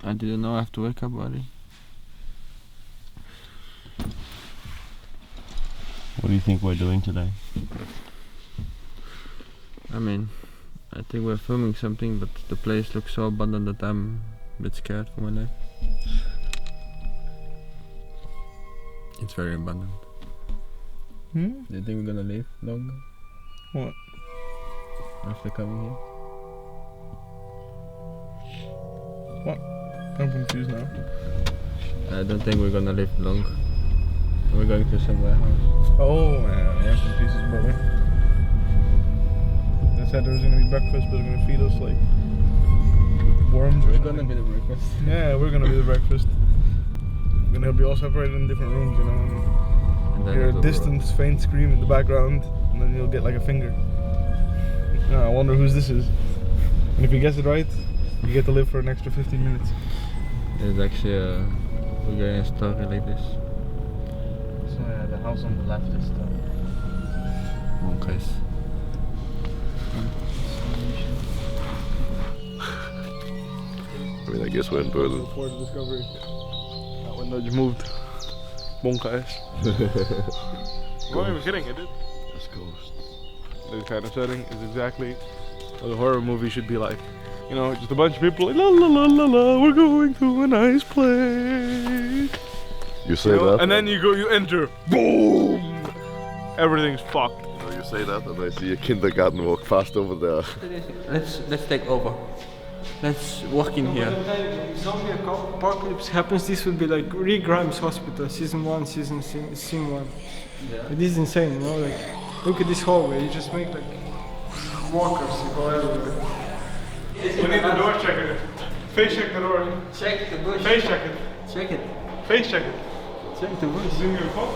I didn't know I have to wake up early. What do you think we're doing today? I mean, I think we're filming something, but the place looks so abandoned that I'm a bit scared for my life. It's very abandoned. Hmm? Do you think we're gonna leave longer? What? After coming here? What? I'm confused now. I don't think we're gonna live long. We're going to some warehouse. Oh man, rest in pieces, brother. They said there was gonna be breakfast, but they're gonna feed us like worms. We're gonna be the breakfast. Yeah, we're gonna be the breakfast. We're gonna be all separated in different rooms, you know. And then Hear a it'll distant, faint scream in the background, and then you'll get like a finger. Yeah, I wonder whose this is. And if you guess it right, you get to live for an extra 15 minutes. It's actually a Bulgarian story like this. So the house on the left is the Monkeys. I mean, I guess we're in Berlin. Before the discovery. That window just moved. Bonka is. I'm not even kidding, it did. That's ghosts. This kind of setting is exactly what a horror movie should be like. You know, just a bunch of people like la la la la la, we're going to a nice place. You say You know? that? And then you enter, boom! Everything's fucked. You know, you say that and I see a kindergarten walk past over there. Let's take over. Let's walk in here. If zombie apocalypse happens, this would be like Rick Grimes Hospital, season 1, scene 1. Yeah. It is insane, you know, like, look at this hallway, you just make like walkers go everywhere. We need the door checker. Face check the door. Check the bush. Face check it. Check it. Face check it. Check the bush. Is it in your phone?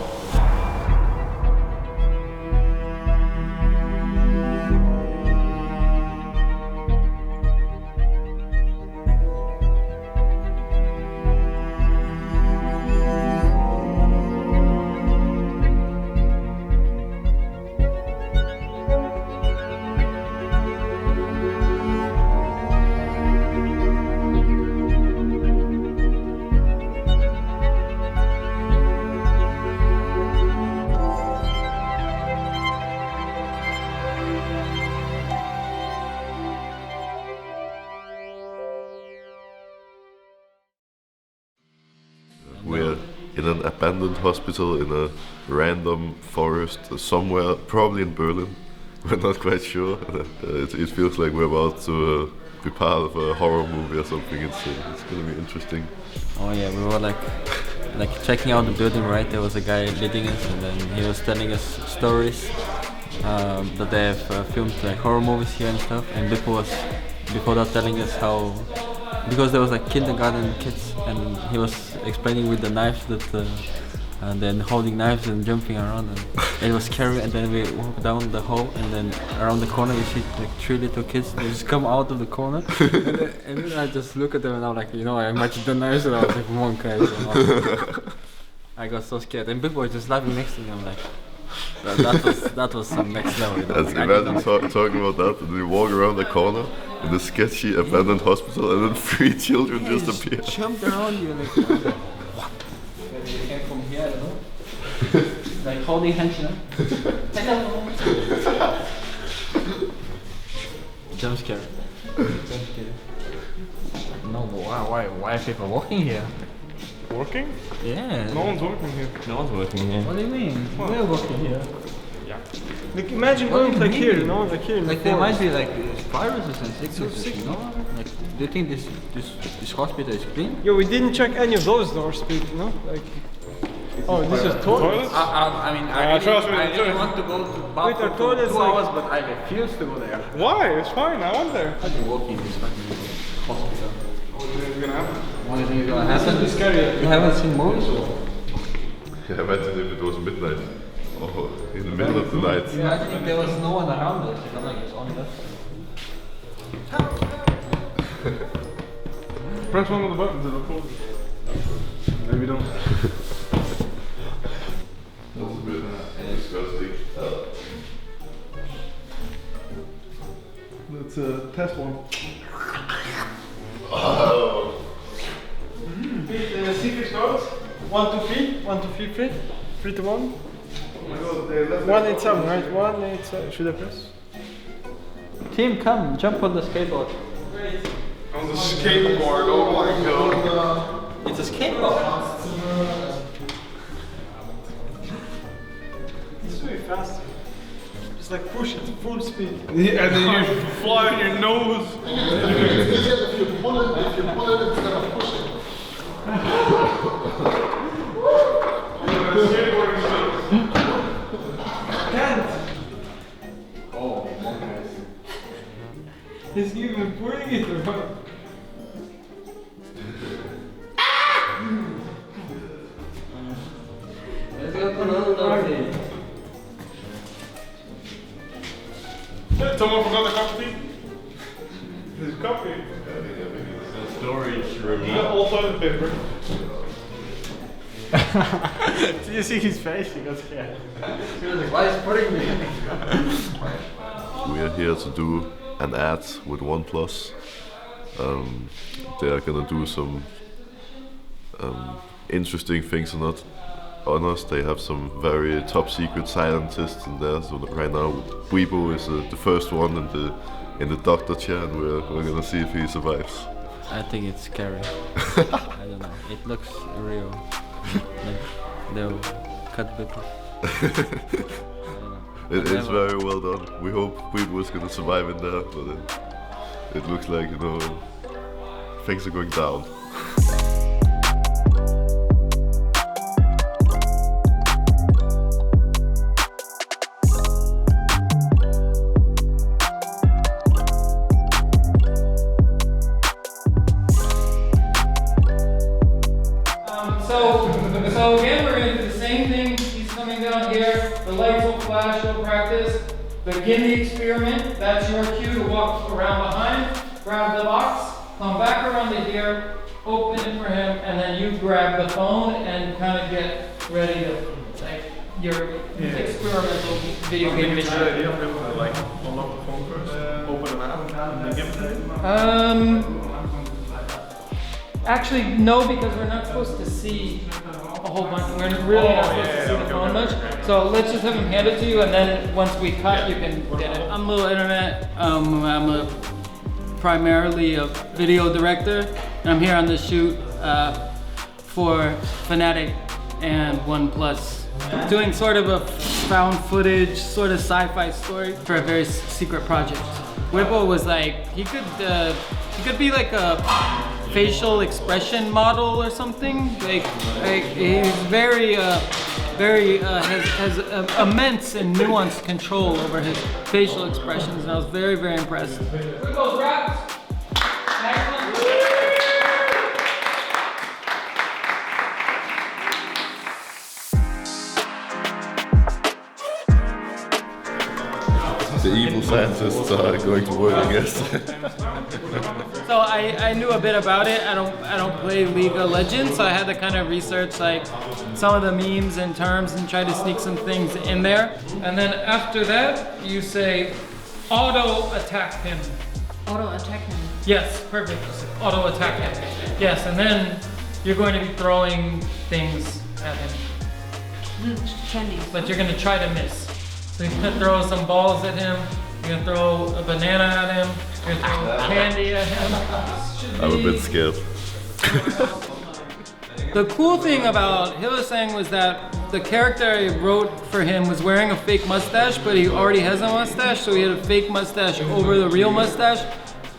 We're in an abandoned hospital in a random forest somewhere, probably in Berlin. We're not quite sure. It feels like we're about to be part of a horror movie or something. It's gonna be interesting. Oh yeah, we were like checking out the building, right? There was a guy leading us, and then he was telling us stories that they have filmed like horror movies here and stuff. And Bippo was before that telling us how, because there was like kindergarten kids, and he was explaining with the knives that and then holding knives and jumping around, and it was scary. And then we walk down the hall, and then around the corner you see like 3 little kids. They just come out of the corner, and then I just look at them, and I'm like, you know, I imagined the knives, and I was like, monkeys. I got so scared, and Big Boy just laughing next to me. I'm like, that was some next level. You know? That's, Like, imagine talking about that, and we walk around the corner in the sketchy abandoned hospital, and then 3 children just appear. Jumped around you, like what? They came from here, you know? Like holding hands, you know? Jump scare. Jump scare. No, but why are people walking here? Working? Yeah. No one's working here. no one's working here. What do you mean? We're walking here. Yeah. Like, imagine What do going you like mean? here, you know, like here in Like the there might forest. be like viruses and sicknesses, you know? Like, do you think this hospital is clean? Yo, we didn't check any of those doors, Pete, you know? Like, oh, this is toilet. Toilets? I mean, I trust me, really trust- want to go to Wait, bathroom our for toilet's 2 like- hours, but I refuse to go there. Why? It's fine, I went there. How do you walk in this fucking hospital? What do you think is gonna happen? What do you think is gonna happen? You haven't seen movies? Yeah, imagine if it was midnight. Oh, in the middle of the night. Imagine if there was no one around us, you know, like it's only us. Press one of the buttons, it'll close it. Maybe don't. That's a bit disgusting. Let's test one. Oh. 1, 2, 3. 1, 2, 3, 3. 3 to 1. 187, right? 187. Should I press? Team, come, jump on the skateboard. On the skateboard, oh my god. It's a skateboard. It's really fast. Just like push it full speed. Yeah, and then you fly on your nose. If you pull it instead of pushing. Can't. Oh, he's even pulling it around. Let's go for another dog. Someone forgot the copy? There's a copy. Storage room. Yeah, all toilet paper. Do you see his face? He got scared. He was like, why is putting me? We are here to do an ad with OnePlus. They are gonna do some interesting things on us. They have some very top secret scientists in there. So right now, Weibo is the first one in the doctor chair, and we're gonna see if he survives. I think it's scary. I don't know. It looks real. Like they'll cut people. It is very well done. We hope Weibo is gonna survive in there, but it looks like, you know, things are going down. So again, we're going to do the same thing. He's coming down here. The lights will flash. He'll practice. Begin the experiment. That's your cue to walk around behind, grab the box, come back around to here, open it for him, and then you grab the phone and kind of get ready to, like, your experimental video game mission. idea of him to like unlock the phone first, open an app, and then give it to him? Actually, no, because we're not supposed to see a whole bunch. We're really not supposed to see the phone much. So let's just have him hand it to you, and then once we cut, you can get it. I'm Little Internet. I'm primarily a video director, and I'm here on the shoot for Fnatic and OnePlus. Doing sort of a found footage, sort of sci-fi story for a very secret project. Whipple was like, he could be like a facial expression model or something. Like he's very has immense and nuanced control over his facial expressions, and I was very, very impressed. Whipple's wrapped. Excellent. The evil scientists are going to work, I guess. So I knew a bit about it. I don't play League of Legends, so I had to kind of research like some of the memes and terms and try to sneak some things in there. And then after that, you say, auto attack him. Auto attack him. Yes, perfect. Auto attack him. Yes, and then you're going to be throwing things at him. Candies. But you're going to try to miss. So you're gonna throw some balls at him, you're gonna throw a banana at him, you're gonna throw candy at him. I'm a bit scared. The cool thing about Hillesang was that the character I wrote for him was wearing a fake mustache, but he already has a mustache, so he had a fake mustache over the real mustache,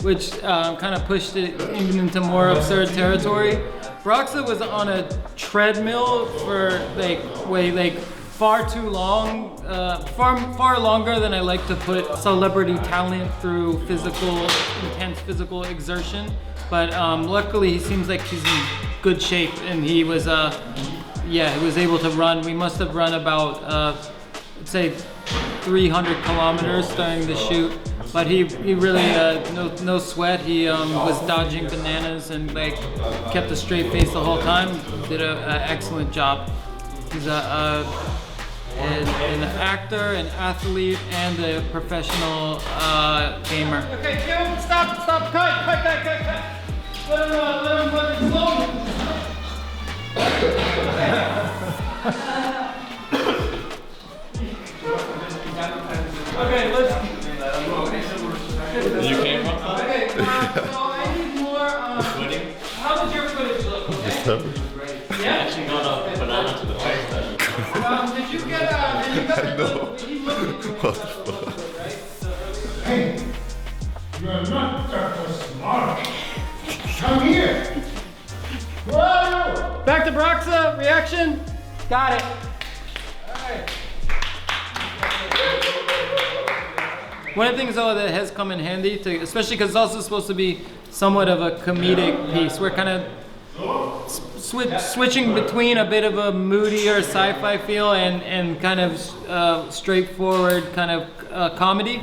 which kind of pushed it even into more absurd territory. Broxa was on a treadmill for far too long, far longer than I like to put celebrity talent through intense physical exertion. But luckily, he seems like he's in good shape, and he was he was able to run. We must have run about, let's say, 300 kilometers during the shoot. But he really, no sweat. He was dodging bananas and like kept a straight face the whole time. Did an excellent job. He's an actor, an athlete, and a professional gamer. Okay, Kim, stop, cut. Let him put it slow. Okay, let's. You came from? Okay, so I need more. How does your footage look? Okay? Yeah. Actually got a banana to the face though. Did you get and you got No. he looked at you. What the fuck? Right? So, Hey, you are not Dr. Smart. Come here. Whoa! back to Broxa, reaction. Got it. One of the things though that has come in handy, to, especially because it's also supposed to be somewhat of a comedic piece, we're kind of switching between a bit of a moodier sci-fi feel and kind of straightforward kind of comedy.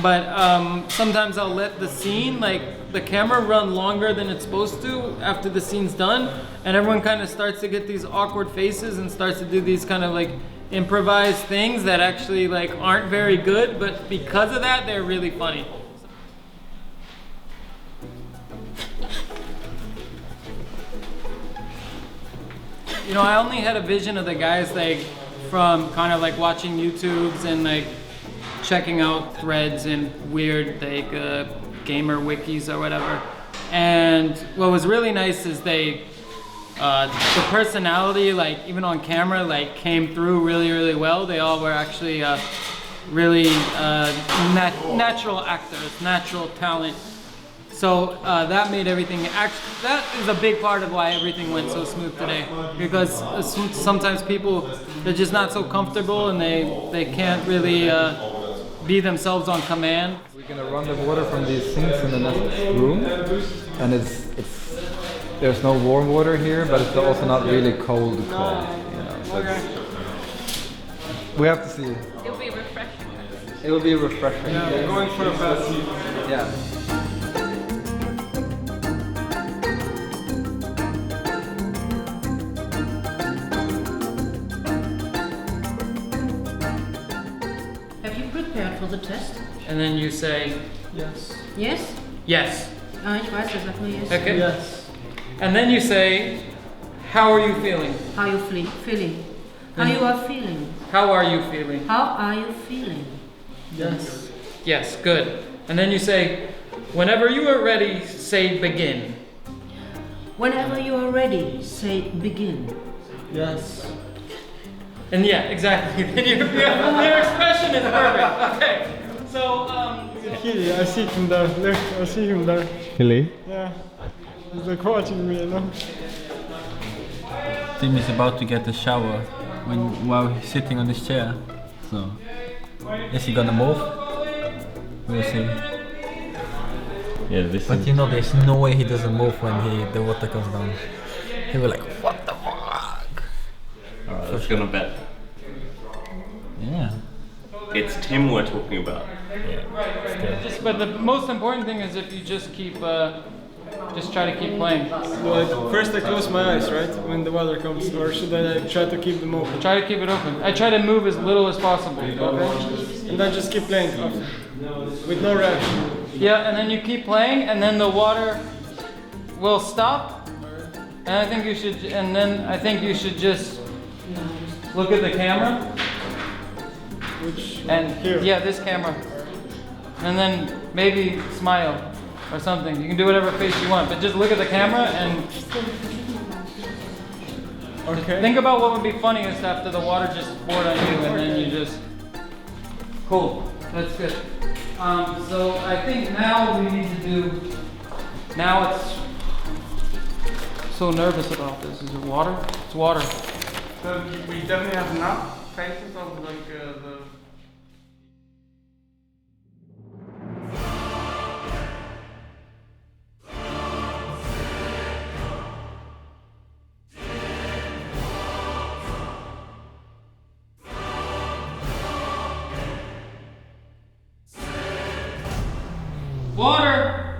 But sometimes I'll let the scene, like the camera, run longer than it's supposed to after the scene's done, and everyone kind of starts to get these awkward faces and starts to do these kind of like improvised things that actually like aren't very good, but because of that they're really funny. You know, I only had a vision of the guys like from kind of like watching YouTubes and like checking out threads and weird like gamer wikis or whatever. And what was really nice is the personality, like even on camera, like came through really well. They all were actually really natural actors, natural talent. So that made everything, that is a big part of why everything went so smooth today. Because sometimes people, they're just not so comfortable and they can't really be themselves on command. We're gonna run the water from these sinks in the next room, and there's no warm water here, but it's also not really cold, you know. So we have to see. It'll be refreshing. It will be refreshing. Yeah, we're going for a pass. Yeah. Have you prepared for the test? And then you say, Yes. Yes? yes. Ich weiß, das sagt nur yes. Okay. Yes. And then you say, how are you feeling? How you feeling? How you are feeling? How are you feeling? How are you feeling? Yes. Yes, good. And then you say, whenever you are ready, say begin. Whenever you are ready, say begin. Yes. And yeah, exactly. Your expression is perfect. Okay. So, He, I see him there. Look, I see him there. Really? Yeah. He's like watching me, you know. Tim is about to get a shower while he's sitting on this chair. So, is he gonna move? We'll see. Yeah, this But is... you know, there's no way he doesn't move when the water comes down. He'll be like, what the fuck? Alright, let's go to bed. Yeah. It's Tim we're talking about. but the most important thing is if you just keep, just try to keep playing. Like, first I close my eyes, right? When the water comes, or should I try to keep them open? Try to keep it open. I try to move as little as possible. Okay? And then just keep playing after. With no reaction. Yeah, and then you keep playing, and then the water will stop. And I think you should, just look at the camera. Which And here? yeah, this camera. And then maybe smile or something. You can do whatever face you want, but just look at the camera and Okay. think about what would be funniest after the water just poured on you, and then you just. Cool. That's good. So I think now we need to do. Now it's. So nervous about this. Is it water? It's water. So we definitely have enough faces of like the. Water!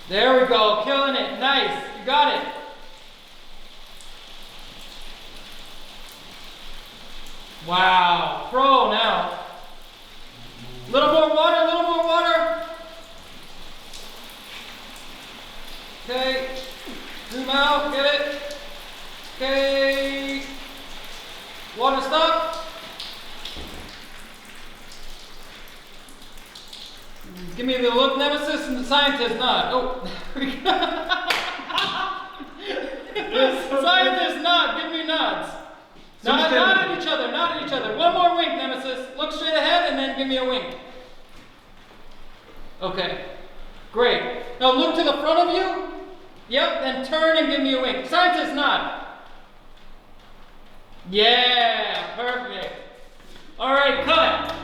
There we go, killing it, nice, you got it. Wow, pro now. Little more water, little more water. Okay, zoom out, get it. Okay, water stop. Give me the look, Nemesis, and the scientist nod. Oh. Scientist nod, give me nods. Nod at each other, nod at each other. One more wink, Nemesis. Look straight ahead and then give me a wink. Okay, great. Now look to the front of you. Yep, then turn and give me a wink. Scientist nod. Yeah, perfect. All right, cut.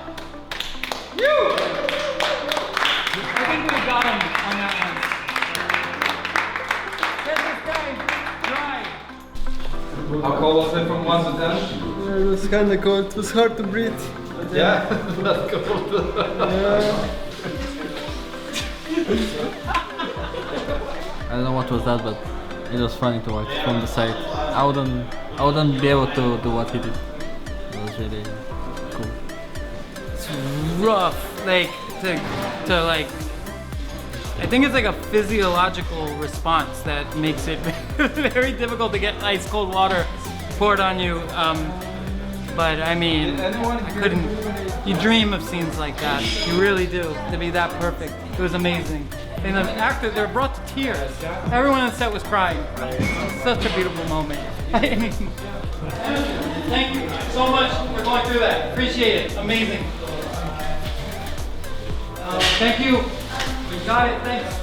Woo! I think we got him on that one. Get this guy dry. How cold was it from 1 to 10? It was kinda cold, it was hard to breathe. Yeah, that's cold. I don't know what was that, but it was funny to watch from the side. I wouldn't be able to do what he did. It was really cool. It's rough, like to like. I think it's like a physiological response that makes it very difficult to get ice cold water poured on you. But I mean, I couldn't. You dream of scenes like that. You really do. To be that perfect, it was amazing. And the actors, they were brought to tears. Everyone on set was crying. Such a beautiful moment. I mean, thank you so much for going through that. Appreciate it. Amazing. Thank you. We got it. Thanks.